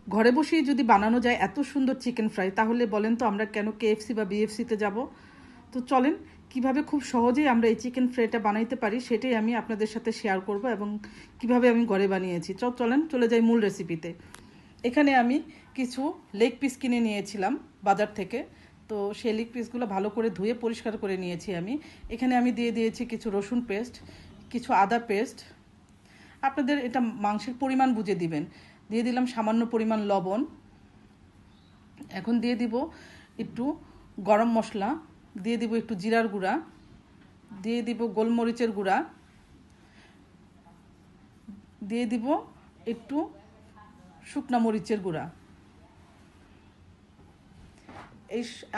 ঘরে বসেই যদি বানানো যায় এত সুন্দর চিকেন ফ্রাই, তাহলে বলেন তো আমরা কেন কেএফসি বা বিএফসিতে যাব? তো চলেন কিভাবে খুব সহজেই আমরা এই চিকেন ফ্রাইটা বানাইতে পারি সেটাই আমি আপনাদের সাথে শেয়ার করব, এবং কিভাবে আমি ঘরে বানিয়েছি। চলেন চলে যাই মূল রেসিপিতে। এখানে আমি কিছু লেগ পিস কিনে নিয়েছিলাম বাজার থেকে। তো সেই লেগ পিসগুলো ভালো করে ধুয়ে পরিষ্কার করে নিয়েছি আমি। এখানে আমি দিয়ে দিয়েছি কিছু রসুন পেস্ট, কিছু আদা পেস্ট। আপনাদের এটা মাংসের পরিমাণ বুঝে দিবেন। দিয়ে দিলাম সামান্য পরিমাণ লবণ। এখন দিয়ে দিব একটু গরম মশলা, দিয়ে দিব একটু জিরার গুঁড়া, দিয়ে দিব গোলমরিচের গুঁড়া, দিয়ে দিব একটু শুকনা মরিচের গুঁড়া,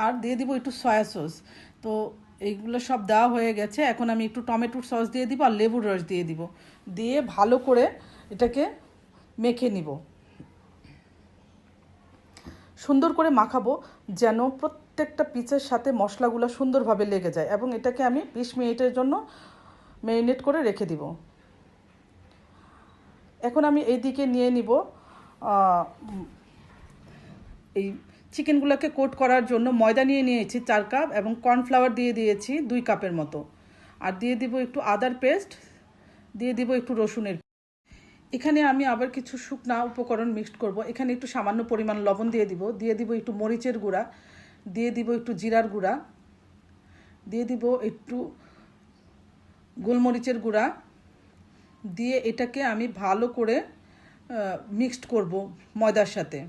আর দিয়ে দিব একটু সয়া সস। তো এইগুলো সব দেওয়া হয়ে গেছে। এখন আমি একটু টমেটোর সস দিয়ে দিব আর লেবুর রস দিয়ে দিব, দিয়ে ভালো করে এটাকে মেখে নিব। সুন্দর করে মাখাবো যেন প্রত্যেকটা পিসের সাথে মশলাগুলো সুন্দরভাবে লেগে যায়, এবং এটাকে আমি 20 মিনিটের জন্য ম্যারিনেট করে রেখে দিব। এখন আমি এই দিকে নিয়ে নিব এই চিকেনগুলোকে কোট করার জন্য ময়দা নিয়ে নিয়েছি 4 কাপ, এবং কর্নফ্লাওয়ার দিয়ে দিয়েছি 2 কাপের মতো, আর দিয়ে দিব একটু আদার পেস্ট, দিয়ে দিব একটু রসুনের। এখানে আমি আবার কিছু শুকনা উপকরণ মিক্সড করব। এখানে একটু সামান্য পরিমাণ লবণ দিয়ে দিব একটু মরিচের গুঁড়া, দিয়ে দিব একটু জিরার গুঁড়া, দিয়ে দিব একটু গোলমরিচের গুঁড়া, দিয়ে এটাকে আমি ভালো করে মিক্সড করব ময়দার সাথে।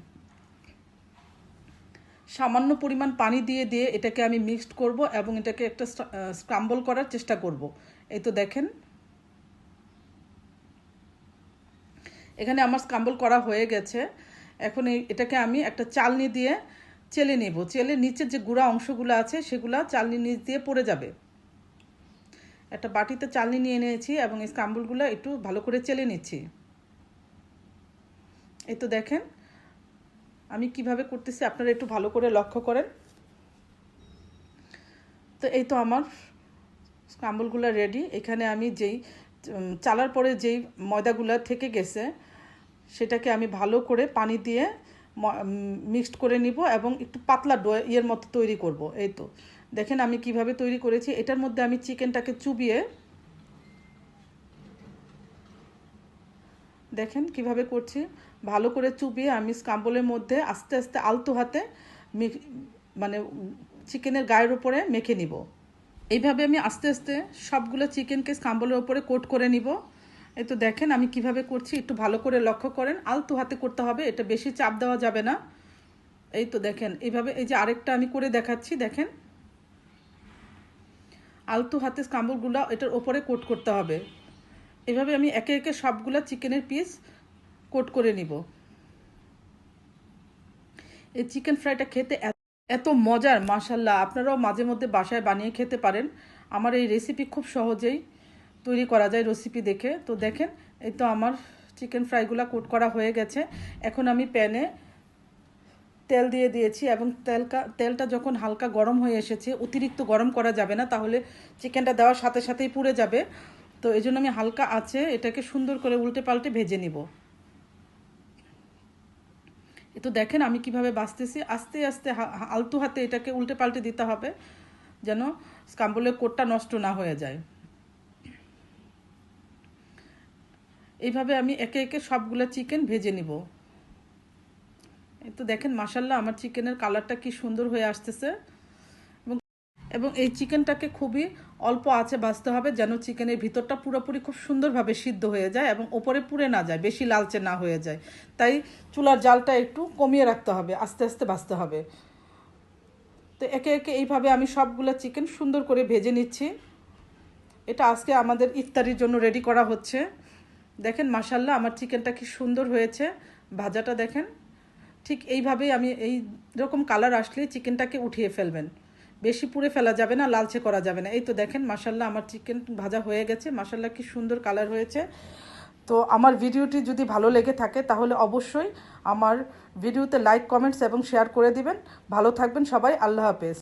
সামান্য পরিমাণ পানি দিয়ে এটাকে আমি মিক্সড করব, এবং এটাকে একটা স্ক্রাম্বল করার চেষ্টা করব। এই তো দেখেন এখানে আমার স্ক্রাম্বল করা হয়ে গেছে। এখন এটাকে আমি একটা চালনি দিয়ে চেলে নেব। চেলে নিচের যে গুঁড়া অংশগুলো আছে সেগুলো চালনি নিচ দিয়ে পড়ে যাবে। একটা বাটিতে চালনি নিয়ে নিয়েছি এবং এই স্ক্রাম্বলগুলো একটু ভালো করে চেলে নিচ্ছি। এই তো দেখেন আমি কিভাবে করতেছি, আপনারা একটু ভালো করে লক্ষ্য করেন। তো এই তো আমার স্ক্রাম্বলগুলো রেডি। এখানে আমি যেই চালার পরে যেই ময়দাগুলো থেকে গেছে সেটাকে আমি ভালো করে পানি দিয়ে মিক্সড করে নিব, এবং একটু পাতলা ইয়ের মতো তৈরি করব। এই তো দেখেন আমি কিভাবে তৈরি করেছি। এটার মধ্যে আমি চিকেনটাকে চুবিয়ে, দেখেন কিভাবে করছি, ভালো করে চুবিয়ে আমি স্ক্রাম্বলের মধ্যে আস্তে আস্তে আলতো হাতে মানে চিকেনের গায়ের উপরে মেখে নিব। এইভাবে আমি আস্তে আস্তে সবগুলো চিকেনকে স্ক্রাম্বলের উপরে কোট করে নিব। এই তো দেখেন আমি কিভাবে করছি, একটু ভালো করে লক্ষ্য করেন। আলতো হাতে করতে হবে, এটা বেশি চাপ দেওয়া যাবে না। এই তো দেখেন এইভাবে, এই যে আরেকটা আমি করে দেখাচ্ছি, দেখেন আলতো হাতে স্ক্রাম্বলগুলো এটার ওপরে কোট করতে হবে। এভাবে আমি একে একে সবগুলা চিকেনের পিস কোট করে নিব। এই চিকেন ফ্রাইটা খেতে এত মজার, মাশাল্লাহ। আপনারাও মাঝে মধ্যে বাসায় বানিয়ে খেতে পারেন। আমার এই রেসিপি খুব সহজেই তৈরি করা যায় রেসিপি দেখে। তো দেখেন এই তো আমার চিকেন ফ্রাইগুলো কোট করা হয়ে গেছে। এখন আমি প্যানে তেল দিয়ে দিয়েছি, এবং তেলটা যখন হালকা গরম হয়ে এসেছে, অতিরিক্ত গরম করা যাবে না, তাহলে চিকেনটা দেওয়ার সাথে সাথেই পুড়ে যাবে। তো এই জন্য আমি হালকা আছে এটাকে সুন্দর করে উল্টে পাল্টে ভেজে নিব। এ তো দেখেন আমি কিভাবে বাছতেছি, আস্তে আস্তে আলতু হাতে এটাকে উল্টে পাল্টে দিতে হবে যেন স্ক্রাম্বলের কোটটা নষ্ট না হয়ে যায়। এইভাবে আমি একে একে সবগুলো চিকেন ভেজে নিব। এই তো দেখেন মাশাল্লাহ আমার চিকেনের কালারটা কি সুন্দর হয়ে আসতেছে। এবং এই চিকেনটাকে খুবই অল্প আঁচে ভাজতে হবে যেন চিকেনের ভিতরটা পুরোপুরি খুব সুন্দরভাবে সিদ্ধ হয়ে যায় এবং ওপরে পুড়ে না যায়, বেশি লালচে না হয়ে যায়। তাই চুলার জালটা একটু কমিয়ে রাখতে হবে, আস্তে আস্তে ভাজতে হবে। তো একে একে এইভাবে আমি সবগুলো চিকেন সুন্দর করে ভেজে নিচ্ছি। এটা আজকে আমাদের ইফতারির জন্য রেডি করা হচ্ছে। দেখেন মাশাল্লাহ আমার চিকেনটা কি সুন্দর হয়েছে, ভাজাটা দেখেন। ঠিক এইভাবেই আমি এই রকম কালার আসলে চিকেনটাকে উঠিয়ে ফেলবেন, বেশি পুড়ে ফেলা যাবে না, লালচে করা যাবে না। এই তো দেখেন মাশাল্লাহ আমার চিকেন ভাজা হয়ে গেছে, মাশাল্লাহ কি সুন্দর কালার হয়েছে। তো আমার ভিডিওটি যদি ভালো লেগে থাকে তাহলে অবশ্যই আমার ভিডিওতে লাইক, কমেন্টস এবং শেয়ার করে দিবেন। ভালো থাকবেন সবাই, আল্লাহ হাফেজ।